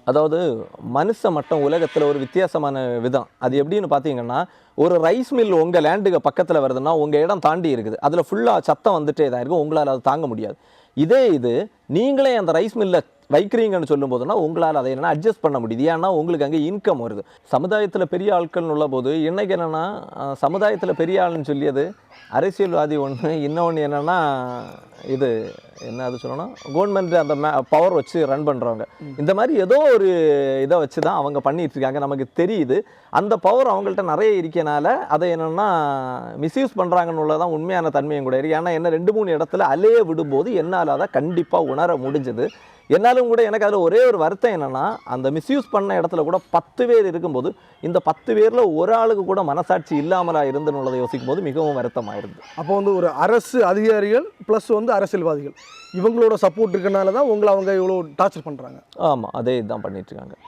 அதாவது மனுஷ மட்டம் உலகத்தில் ஒரு வித்தியாசமான விதம். அது எப்படின்னு பார்த்தீங்கன்னா, ஒரு ரைஸ் மில் உங்கள் லேண்டுக்கு பக்கத்தில் வருதுன்னா, உங்கள் இடம் தாண்டி இருக்குது. அதில் ஃபுல்லாக சத்தம் வந்துட்டே தான் இருக்கும். உங்களால் அதை தாங்க முடியாது. இதே இது நீங்களே அந்த ரைஸ் மில்ல வைக்கிறீங்கன்னு சொல்லும்போதுனா, உங்களால் அதை என்ன அட்ஜஸ்ட் பண்ண முடியுது. ஏன்னா உங்களுக்கு அங்கே இன்கம் வருது. சமுதாயத்தில் பெரிய ஆட்கள்னு உள்ளபோது இன்னைக்கு என்னென்னா, சமுதாயத்தில் பெரிய ஆளுன்னு சொல்லியது அரசியல்வாதி ஒன்று, இன்னொன்று என்னென்னா இது என்ன அது சொல்லணும், கவர்மெண்ட் அந்த பவர் வச்சு ரன் பண்ணுறவங்க. இந்த மாதிரி ஏதோ ஒரு இதை வச்சு தான் அவங்க பண்ணிகிட்ருக்காங்க, நமக்கு தெரியுது. அந்த பவர் அவங்கள்ட்ட நிறைய இருக்கனால அதை என்னென்னா மிஸ்யூஸ் பண்ணுறாங்கன்னு உள்ளதான் உண்மையான தன்மையும் கூட இருக்குது. ஏன்னா என்ன 2-3 இடத்துல அலைய விடும்போது என்னால் அதை கண்டிப்பாக உணர முடிஞ்சது. என்னாலும் கூட எனக்கு அதில் ஒரே ஒரு வருத்தம் என்னென்னா, அந்த மிஸ்யூஸ் பண்ண இடத்துல கூட 10 பேர் இருக்கும்போது இந்த 10 பேரில் ஒரு ஆளுக்கு கூட மனசாட்சி இல்லாமலாக இருந்துன்னு உள்ளதை யோசிக்கும் போது மிகவும் வருத்தமாயிருது. அப்போ வந்து ஒரு அரசு அதிகாரிகள் ப்ளஸ் வந்து அரசியல்வாதிகள் இவங்களோட சப்போர்ட் இருக்கனால தான் உங்களை அவங்க இவ்வளோ டார்ச்சர் பண்ணுறாங்க. ஆமாம், அதே இதுதான் பண்ணிட்டுருக்காங்க.